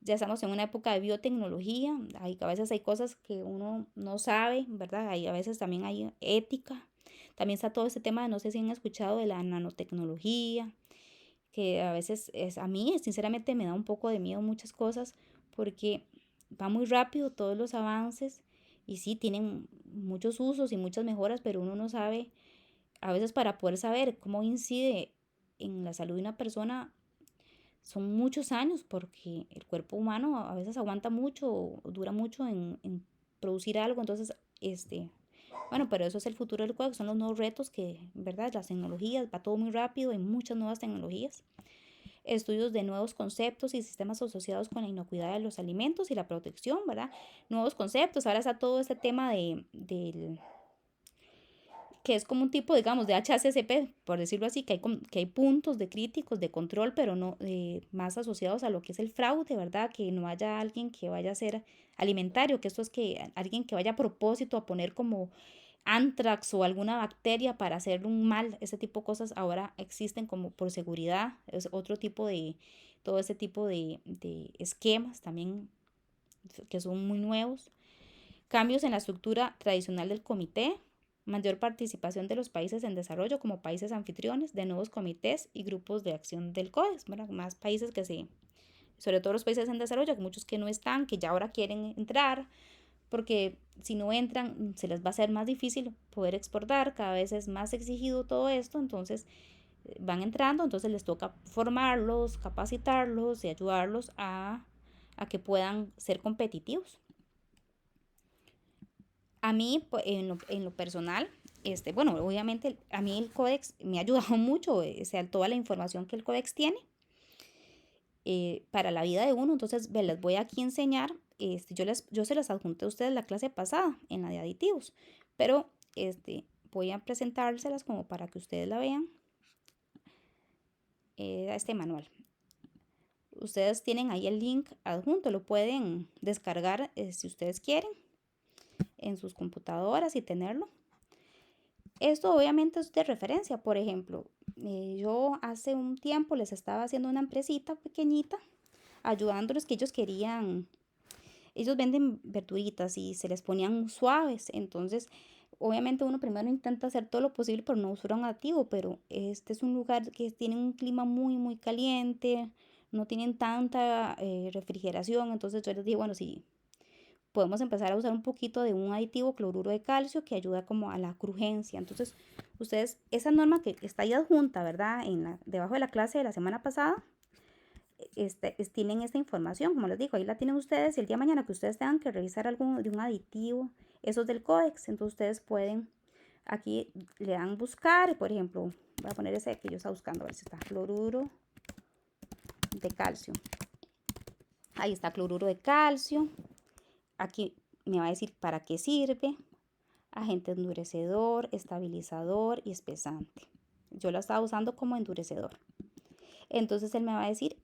A: Ya estamos en una época de biotecnología, a veces hay cosas que uno no sabe, ¿verdad? A veces también hay ética. También está todo este tema, no sé si han escuchado de la nanotecnología, que a veces a mí sinceramente me da un poco de miedo muchas cosas porque va muy rápido todos los avances y sí tienen muchos usos y muchas mejoras, pero uno no sabe, a veces para poder saber cómo incide en la salud de una persona son muchos años porque el cuerpo humano a veces aguanta mucho, dura mucho en producir algo, entonces, bueno, pero eso es el futuro del juego, son los nuevos retos que, ¿verdad? Las tecnologías, va todo muy rápido, hay muchas nuevas tecnologías, estudios de nuevos conceptos y sistemas asociados con la inocuidad de los alimentos y la protección, ¿verdad? Nuevos conceptos, ahora está todo este tema del que es como un tipo, digamos, de HACCP, por decirlo así, que hay puntos de críticos, de control, pero no más asociados a lo que es el fraude, ¿verdad? Que no haya alguien que vaya a ser alimentario, que esto es que alguien que vaya a propósito a poner como antrax o alguna bacteria para hacer un mal, ese tipo de cosas ahora existen como por seguridad, es otro tipo de, todo ese tipo de esquemas también que son muy nuevos. Cambios en la estructura tradicional del comité, mayor participación de los países en desarrollo como países anfitriones de nuevos comités y grupos de acción del CODEX, ¿verdad? Más países que sí, sobre todo los países en desarrollo, muchos que no están, que ya ahora quieren entrar, porque si no entran se les va a ser más difícil poder exportar, cada vez es más exigido todo esto, entonces van entrando, entonces les toca formarlos, capacitarlos y ayudarlos a que puedan ser competitivos. A mí, en lo personal, bueno, obviamente a mí el códex me ha ayudado mucho, o sea, toda la información que el códex tiene para la vida de uno. Entonces, les voy aquí a enseñar, yo se las adjunté a ustedes la clase pasada, en la de aditivos, pero voy a presentárselas como para que ustedes la vean, este manual. Ustedes tienen ahí el link adjunto, lo pueden descargar si ustedes quieren en sus computadoras y tenerlo. Esto obviamente es de referencia, por ejemplo, yo hace un tiempo les estaba haciendo una empresita pequeñita, ayudándoles que ellos venden verduritas y se les ponían suaves, entonces obviamente uno primero intenta hacer todo lo posible por no usar un aditivo, pero este es un lugar que tiene un clima muy, muy caliente, no tienen tanta refrigeración, entonces yo les dije, bueno, sí, podemos empezar a usar un poquito de un aditivo cloruro de calcio que ayuda como a la crujencia. Entonces, ustedes, esa norma que está ahí adjunta, ¿verdad? Debajo de la clase de la semana pasada, tienen esta información, como les digo, ahí la tienen ustedes, y el día de mañana que ustedes tengan que revisar algo de un aditivo, eso es del códex, entonces ustedes pueden, aquí le dan buscar, por ejemplo, voy a poner ese que yo estaba buscando, a ver si está, cloruro de calcio. Ahí está cloruro de calcio. Aquí me va a decir para qué sirve. Agente endurecedor, estabilizador y espesante. Yo lo estaba usando como endurecedor. Entonces él me va a decir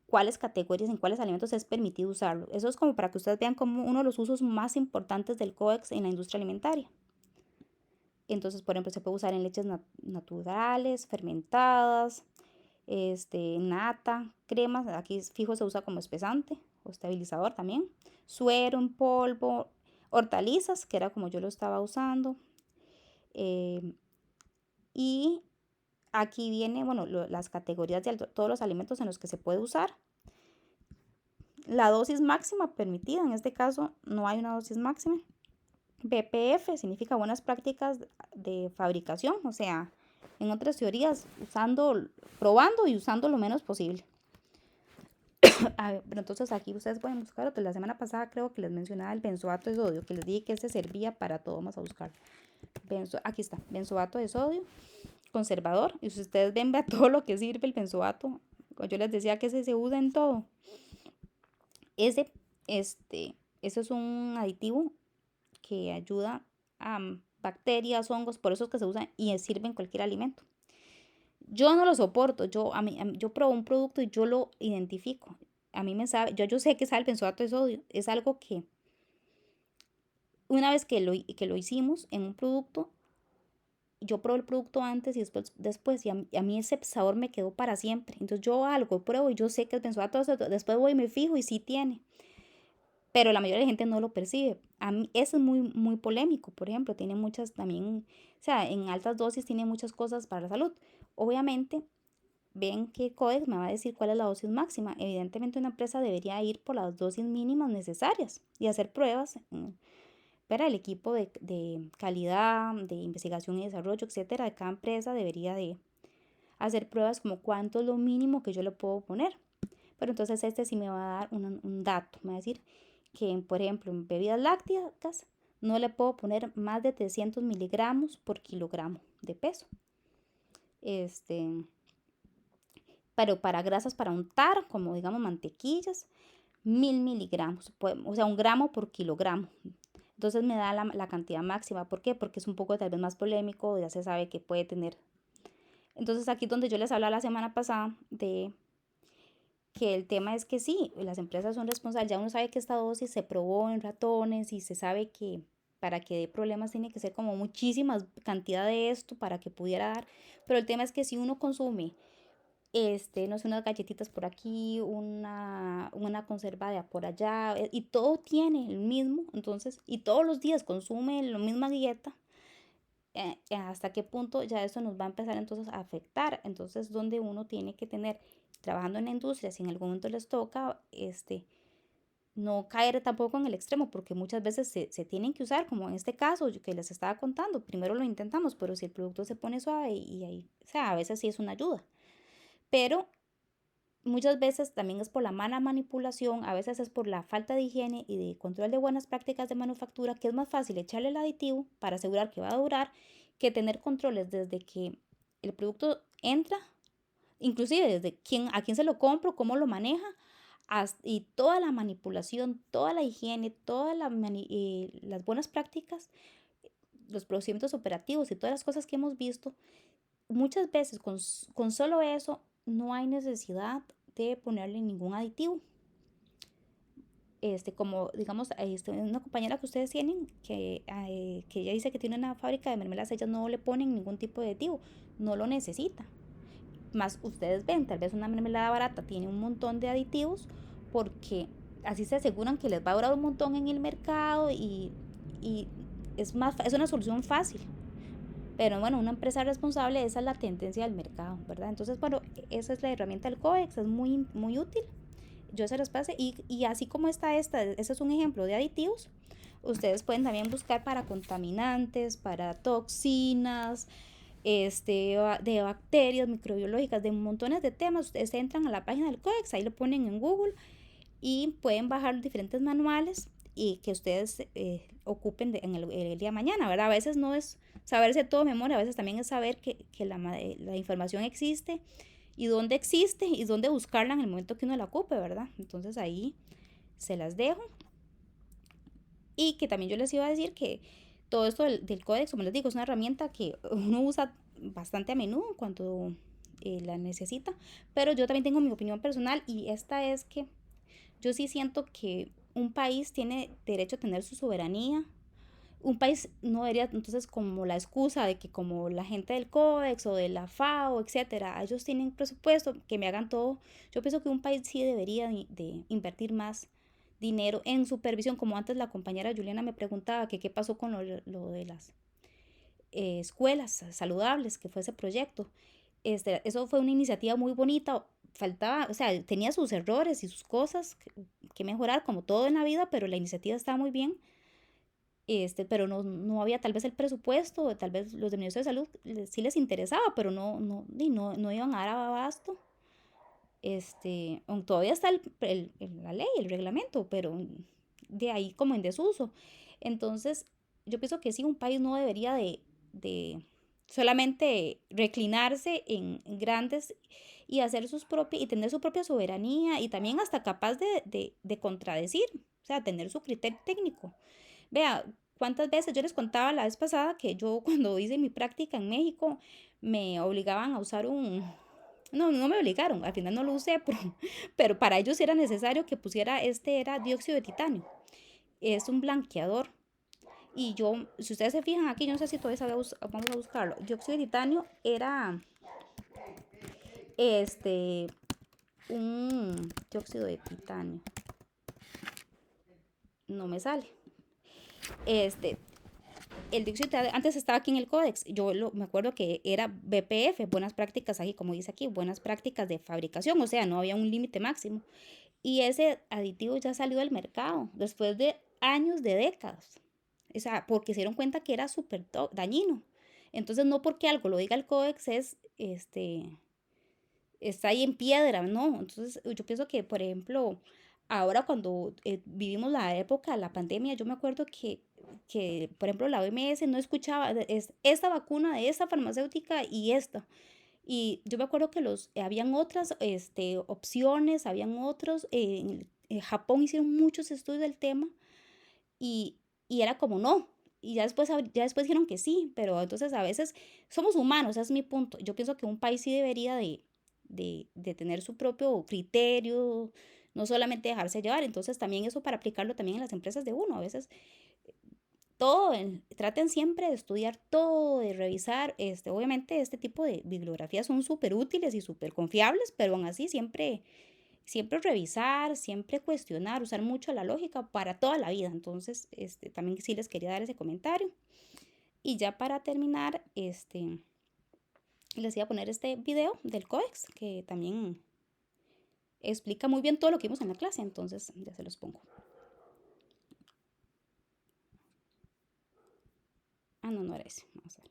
A: cuáles categorías, en cuáles alimentos es permitido usarlo. Eso es como para que ustedes vean como uno de los usos más importantes del códex en la industria alimentaria. Entonces, por ejemplo, se puede usar en leches naturales, fermentadas, nata, cremas. Aquí fijo se usa como espesante o estabilizador también. Suero en polvo, hortalizas, que era como yo lo estaba usando. Y aquí viene, bueno, las categorías de todos los alimentos en los que se puede usar. La dosis máxima permitida, en este caso no hay una dosis máxima. BPF significa buenas prácticas de fabricación, o sea, en otras teorías, probando y usando lo menos posible. Pero entonces aquí ustedes pueden buscar otro. La semana pasada creo que les mencionaba el benzoato de sodio, que les dije que ese servía para todo. Vamos a buscar. Aquí está, benzoato de sodio, conservador. Y si ustedes ven, vea todo lo que sirve el benzoato. Yo les decía que ese se usa en todo. Ese es un aditivo que ayuda a bacterias, hongos, por eso es que se usa y sirve en cualquier alimento. Yo no lo soporto, yo pruebo un producto y yo lo identifico. A mí me sabe, yo sé que sabe el benzoato de sodio, es algo que una vez que lo hicimos en un producto, yo probé el producto antes y después y a mí ese sabor me quedó para siempre. Entonces yo algo pruebo y yo sé que es benzoato de sodio, después voy y me fijo y sí tiene. Pero la mayoría de la gente no lo percibe. A mí eso es muy, muy polémico, por ejemplo, tiene muchas también, o sea, en altas dosis tiene muchas cosas para la salud. Obviamente, ven que Codex me va a decir cuál es la dosis máxima. Evidentemente una empresa debería ir por las dosis mínimas necesarias y hacer pruebas para el equipo de calidad, de investigación y desarrollo, etcétera, de cada empresa debería de hacer pruebas como cuánto es lo mínimo que yo le puedo poner. Pero entonces sí me va a dar un dato, me va a decir que, por ejemplo, en bebidas lácteas no le puedo poner más de 300 miligramos por kilogramo de peso. Pero para grasas para untar, como digamos mantequillas, 1000 miligramos, o sea, 1 gramo por kilogramo. Entonces me da la cantidad máxima. ¿Por qué? Porque es un poco tal vez más polémico, ya se sabe que puede tener. Entonces aquí donde yo les hablaba la semana pasada de que el tema es que sí, las empresas son responsables, ya uno sabe que esta dosis se probó en ratones y se sabe que para que dé problemas tiene que ser como muchísimas cantidad de esto para que pudiera dar, pero el tema es que si uno consume, no sé, unas galletitas por aquí, una conserva de por allá, y todo tiene el mismo, entonces, y todos los días consume la misma dieta, hasta qué punto ya eso nos va a empezar entonces a afectar, entonces donde uno tiene que tener trabajando en la industria, si en algún momento les toca, no caer tampoco en el extremo, porque muchas veces se tienen que usar, como en este caso que les estaba contando, primero lo intentamos, pero si el producto se pone suave y ahí, o sea, a veces sí es una ayuda, pero muchas veces también es por la mala manipulación, a veces es por la falta de higiene y de control de buenas prácticas de manufactura, que es más fácil echarle el aditivo para asegurar que va a durar, que tener controles desde que el producto entra, inclusive desde a quién se lo compro, cómo lo maneja, y toda la manipulación, toda la higiene, todas las buenas prácticas, los procedimientos operativos y todas las cosas que hemos visto, muchas veces con solo eso no hay necesidad de ponerle ningún aditivo. Como digamos, una compañera que ustedes tienen, que ella dice que tiene una fábrica de mermeladas, ellas no le ponen ningún tipo de aditivo, no lo necesita. Más ustedes ven, tal vez una mermelada barata tiene un montón de aditivos porque así se aseguran que les va a durar un montón en el mercado y y es una solución fácil. Pero bueno, una empresa responsable, esa es la tendencia del mercado, ¿verdad? Entonces, bueno, esa es la herramienta del Codex, es muy, muy útil. Yo se las pasé y así como ese es un ejemplo de aditivos. Ustedes pueden también buscar para contaminantes, para toxinas, de bacterias microbiológicas, de montones de temas. Ustedes entran a la página del Codex, ahí lo ponen en Google y pueden bajar diferentes manuales y que ustedes ocupen en el día de mañana, ¿verdad? A veces no es saberse todo de memoria, a veces también es saber que la información existe y dónde existe y dónde buscarla en el momento que uno la ocupe, ¿verdad? Entonces ahí se las dejo. Y que también yo les iba a decir que todo esto del códex, como les digo, es una herramienta que uno usa bastante a menudo cuando la necesita, pero yo también tengo mi opinión personal y esta es que yo sí siento que un país tiene derecho a tener su soberanía. Un país no debería entonces como la excusa de que como la gente del CODEX o de la FAO, etcétera, ellos tienen presupuesto, que me hagan todo. Yo pienso que un país sí debería de invertir más dinero en supervisión, como antes la compañera Juliana me preguntaba que qué pasó con lo de las escuelas saludables, que fue ese proyecto. Eso fue una iniciativa muy bonita, faltaba, o sea, tenía sus errores y sus cosas que mejorar, como todo en la vida, pero la iniciativa estaba muy bien. Pero no había tal vez el presupuesto, tal vez los del Ministerio de Salud sí les interesaba, pero no iban a dar abasto. Todavía está la ley, el reglamento, pero de ahí como en desuso. Entonces, yo pienso que sí, un país no debería de solamente reclinarse en grandes y hacer sus propias, y tener su propia soberanía y también hasta capaz de contradecir, o sea, tener su criterio técnico. Vea, cuántas veces yo les contaba la vez pasada que yo cuando hice mi práctica en México me obligaban a usar no me obligaron, al final no lo usé, pero para ellos era necesario que pusiera, era dióxido de titanio, es un blanqueador. Y yo, si ustedes se fijan aquí, yo no sé si todavía vamos a buscarlo, dióxido de titanio era este, un dióxido de titanio, no me sale, este, el dióxido antes estaba aquí en el códex. Me acuerdo que era BPF, buenas prácticas, aquí como dice aquí, buenas prácticas de fabricación, o sea, no había un límite máximo. Y ese aditivo ya salió del mercado después de años, de décadas. O sea, porque se dieron cuenta que era súper dañino. Entonces, no porque algo lo diga el códex está ahí en piedra, ¿no? Entonces, yo pienso que, por ejemplo, ahora cuando vivimos la época de la pandemia, yo me acuerdo que, por ejemplo, la OMS no escuchaba esta vacuna de esta farmacéutica y esta. Y yo me acuerdo que habían otras opciones, habían otros, en Japón hicieron muchos estudios del tema y, y era como no. Y ya después dijeron que sí, pero entonces a veces somos humanos, ese es mi punto. Yo pienso que un país sí debería de tener su propio criterio, no solamente dejarse llevar. Entonces también eso para aplicarlo también en las empresas de uno. A veces traten siempre de estudiar todo, de revisar. Obviamente este tipo de bibliografías son súper útiles y súper confiables, pero aún así siempre revisar, siempre cuestionar, usar mucho la lógica para toda la vida. Entonces, también sí les quería dar ese comentario. Y ya para terminar, les iba a poner este video del CODEX, que también explica muy bien todo lo que vimos en la clase, entonces ya se los pongo. Ah, no, no era ese. Vamos a ver.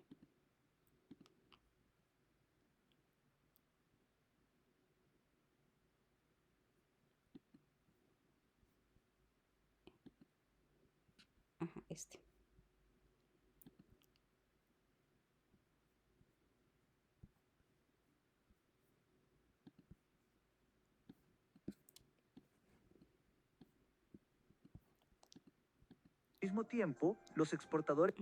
A: Ajá, este.
B: Al mismo tiempo, los exportadores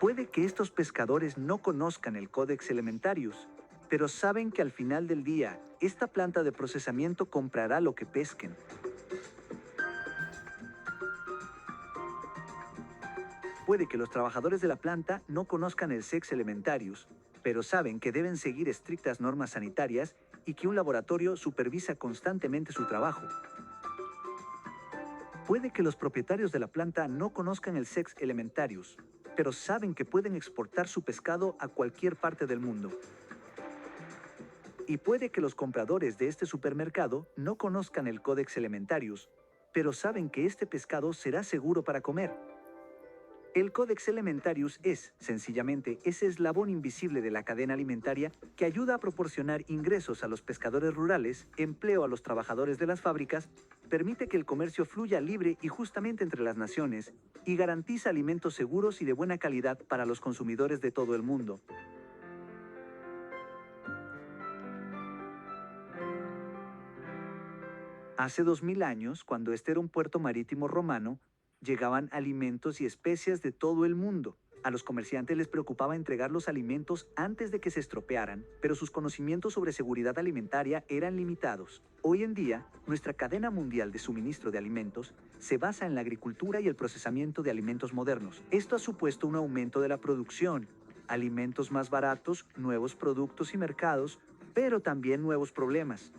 B: puede que estos pescadores no conozcan el Codex Elementarius, pero saben que al final del día, esta planta de procesamiento comprará lo que pesquen. Puede que los trabajadores de la planta no conozcan el Sex Elementarius, pero saben que deben seguir estrictas normas sanitarias y que un laboratorio supervisa constantemente su trabajo. Puede que los propietarios de la planta no conozcan el Sex Elementarius, pero saben que pueden exportar su pescado a cualquier parte del mundo. Y puede que los compradores de este supermercado no conozcan el Codex Elementarius, pero saben que este pescado será seguro para comer. El Codex Elementarius es, sencillamente, ese eslabón invisible de la cadena alimentaria que ayuda a proporcionar ingresos a los pescadores rurales, empleo a los trabajadores de las fábricas, permite que el comercio fluya libre y justamente entre las naciones, y garantiza alimentos seguros y de buena calidad para los consumidores de todo el mundo. Hace 2000 años, cuando este era un puerto marítimo romano, llegaban alimentos y especias de todo el mundo. A los comerciantes les preocupaba entregar los alimentos antes de que se estropearan, pero sus conocimientos sobre seguridad alimentaria eran limitados. Hoy en día, nuestra cadena mundial de suministro de alimentos se basa en la agricultura y el procesamiento de alimentos modernos. Esto ha supuesto un aumento de la producción, alimentos más baratos, nuevos productos y mercados, pero también nuevos problemas.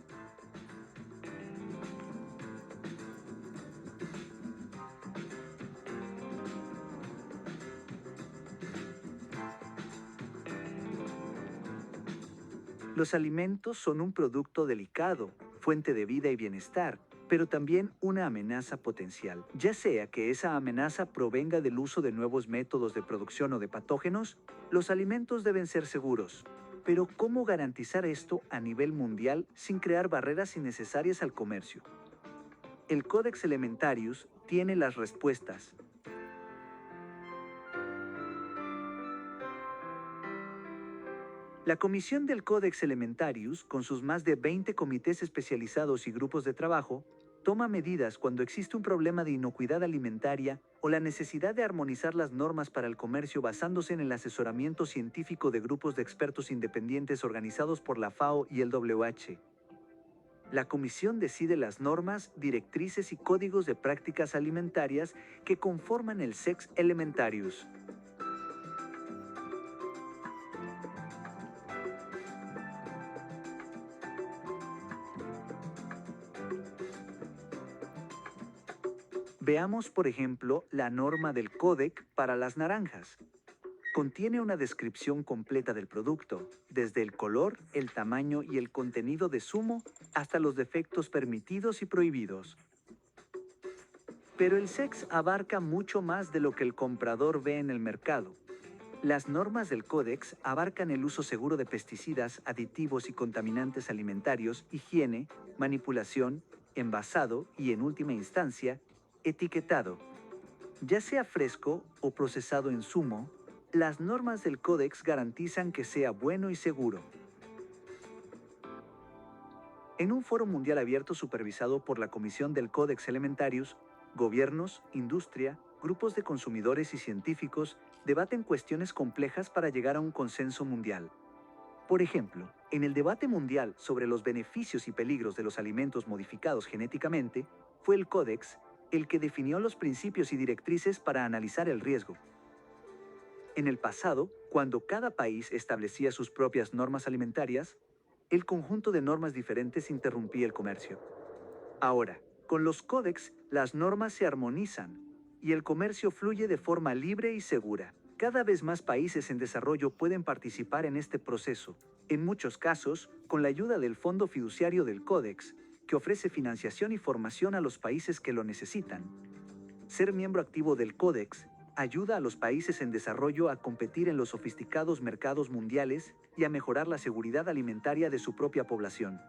B: Los alimentos son un producto delicado, fuente de vida y bienestar, pero también una amenaza potencial. Ya sea que esa amenaza provenga del uso de nuevos métodos de producción o de patógenos, los alimentos deben ser seguros. Pero ¿cómo garantizar esto a nivel mundial sin crear barreras innecesarias al comercio? El Codex Elementarius tiene las respuestas. La Comisión del Codex Elementarius, con sus más de 20 comités especializados y grupos de trabajo, toma medidas cuando existe un problema de inocuidad alimentaria o la necesidad de armonizar las normas para el comercio basándose en el asesoramiento científico de grupos de expertos independientes organizados por la FAO y el WHO. La Comisión decide las normas, directrices y códigos de prácticas alimentarias que conforman el Sex Elementarius. Veamos, por ejemplo, la norma del Códec para las naranjas. Contiene una descripción completa del producto, desde el color, el tamaño y el contenido de zumo hasta los defectos permitidos y prohibidos. Pero el SEX abarca mucho más de lo que el comprador ve en el mercado. Las normas del Códex abarcan el uso seguro de pesticidas, aditivos y contaminantes alimentarios, higiene, manipulación, envasado y, en última instancia, etiquetado. Ya sea fresco o procesado en zumo, las normas del Códex garantizan que sea bueno y seguro. En un foro mundial abierto supervisado por la Comisión del Codex Elementarius, gobiernos, industria, grupos de consumidores y científicos debaten cuestiones complejas para llegar a un consenso mundial. Por ejemplo, en el debate mundial sobre los beneficios y peligros de los alimentos modificados genéticamente, fue el Códex el que definió los principios y directrices para analizar el riesgo. En el pasado, cuando cada país establecía sus propias normas alimentarias, el conjunto de normas diferentes interrumpía el comercio. Ahora, con los códex, las normas se armonizan y el comercio fluye de forma libre y segura. Cada vez más países en desarrollo pueden participar en este proceso, en muchos casos, con la ayuda del Fondo Fiduciario del Códex, que ofrece financiación y formación a los países que lo necesitan. Ser miembro activo del Códex ayuda a los países en desarrollo a competir en los sofisticados mercados mundiales y a mejorar la seguridad alimentaria de su propia población.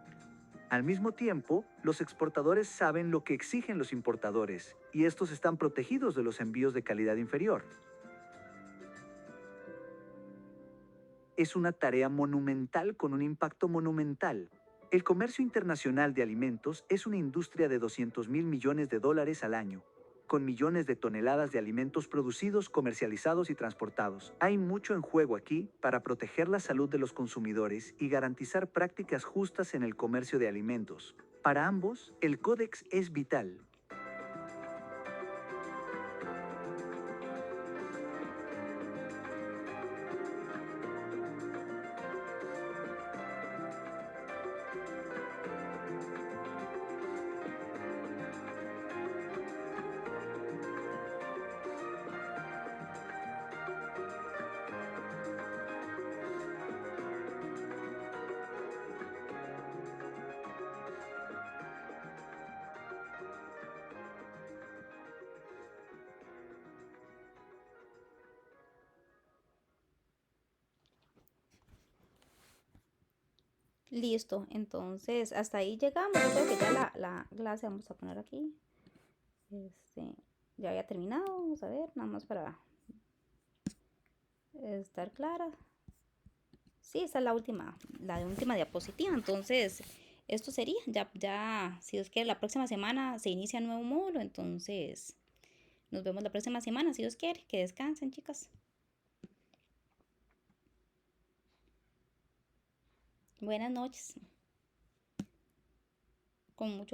B: Al mismo tiempo, los exportadores saben lo que exigen los importadores, y estos están protegidos de los envíos de calidad inferior. Es una tarea monumental con un impacto monumental. El comercio internacional de alimentos es una industria de 200.000 millones de dólares al año, con millones de toneladas de alimentos producidos, comercializados y transportados. Hay mucho en juego aquí para proteger la salud de los consumidores y garantizar prácticas justas en el comercio de alimentos. Para ambos, el Códex es vital.
A: Listo, entonces hasta ahí llegamos. Yo creo que ya la clase vamos a poner aquí. Este, ya había terminado, vamos a ver, nada más para estar clara. Sí, esa es la última diapositiva. Entonces, esto sería, ya, si Dios quiere, la próxima semana se inicia un nuevo módulo. Entonces, nos vemos la próxima semana, si Dios quiere. Que descansen, chicas. Buenas noches. Con mucho